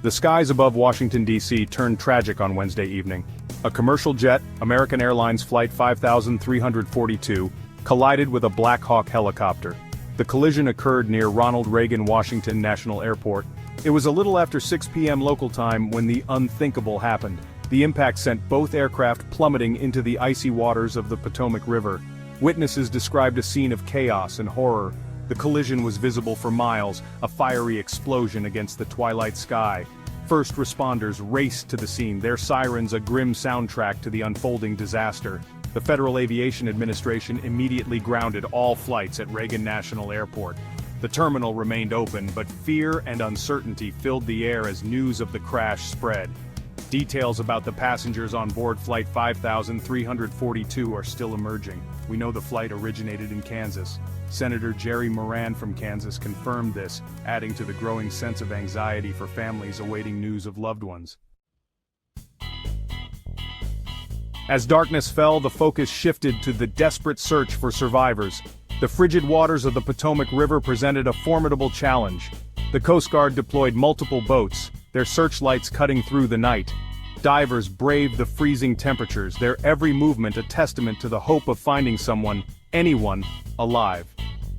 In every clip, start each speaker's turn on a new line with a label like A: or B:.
A: The skies above Washington, D.C. turned tragic on Wednesday evening. A commercial jet, American Airlines Flight 5342, collided with a Black Hawk helicopter. The collision occurred near Ronald Reagan Washington National Airport. It was a little after 6 p.m. local time when the unthinkable happened. The impact sent both aircraft plummeting into the icy waters of the Potomac River. Witnesses described a scene of chaos and horror. The collision was visible for miles, a fiery explosion against the twilight sky. First responders raced to the scene, their sirens a grim soundtrack to the unfolding disaster. The Federal Aviation Administration immediately grounded all flights at Reagan National Airport. The terminal remained open, but fear and uncertainty filled the air as news of the crash spread. Details about the passengers on board Flight 5342 are still emerging. We know the flight originated in Kansas. Senator Jerry Moran from Kansas confirmed this, adding to the growing sense of anxiety for families awaiting news of loved ones. As darkness fell, the focus shifted to the desperate search for survivors. The frigid waters of the Potomac River presented a formidable challenge. The Coast Guard deployed multiple boats, their searchlights cutting through the night. Divers braved the freezing temperatures, their every movement a testament to the hope of finding someone, anyone, alive.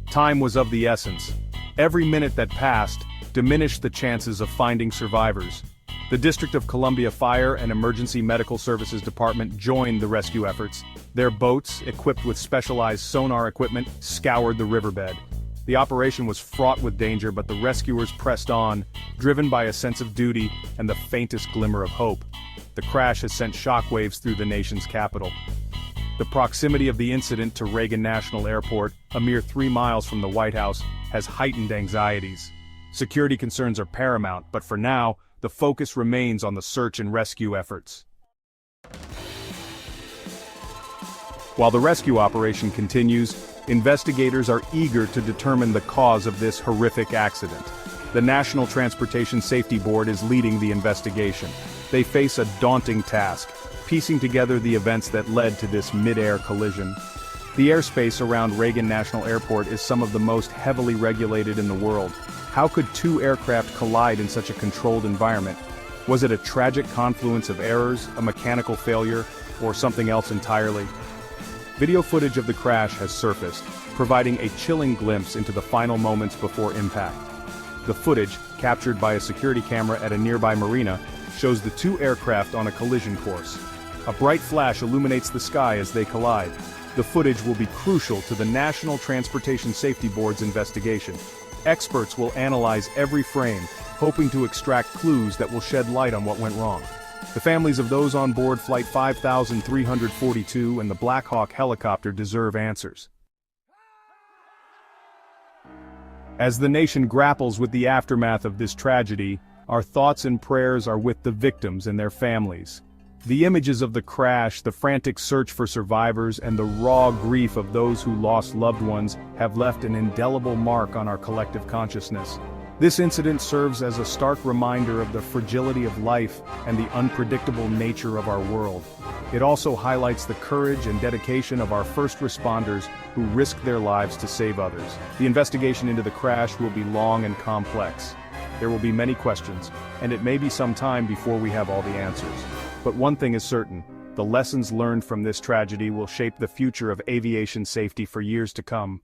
A: Time was of the essence. Every minute that passed diminished the chances of finding survivors. The District of Columbia Fire and Emergency Medical Services Department joined the rescue efforts. Their boats, equipped with specialized sonar equipment, scoured the riverbed. The operation was fraught with danger, but the rescuers pressed on, driven by a sense of duty and the faintest glimmer of hope. The crash has sent shockwaves through the nation's capital. The proximity of the incident to Reagan National Airport, a mere 3 miles from the White House, has heightened anxieties. Security concerns are paramount, but for now, the focus remains on the search and rescue efforts. While the rescue operation continues, investigators are eager to determine the cause of this horrific accident. The National Transportation Safety Board is leading the investigation. They face a daunting task, piecing together the events that led to this mid-air collision. The airspace around Reagan National Airport is some of the most heavily regulated in the world. How could two aircraft collide in such a controlled environment? Was it a tragic confluence of errors, a mechanical failure, or something else entirely? Video footage of the crash has surfaced, providing a chilling glimpse into the final moments before impact. The footage, captured by a security camera at a nearby marina, shows the two aircraft on a collision course. A bright flash illuminates the sky as they collide. The footage will be crucial to the National Transportation Safety Board's investigation. Experts will analyze every frame, hoping to extract clues that will shed light on what went wrong. The families of those on board Flight 5342 and the Black Hawk helicopter deserve answers. As the nation grapples with the aftermath of this tragedy, our thoughts and prayers are with the victims and their families. The images of the crash, the frantic search for survivors, and the raw grief of those who lost loved ones have left an indelible mark on our collective consciousness. This incident serves as a stark reminder of the fragility of life and the unpredictable nature of our world. It also highlights the courage and dedication of our first responders who risked their lives to save others. The investigation into the crash will be long and complex. There will be many questions, and it may be some time before we have all the answers. But one thing is certain, the lessons learned from this tragedy will shape the future of aviation safety for years to come.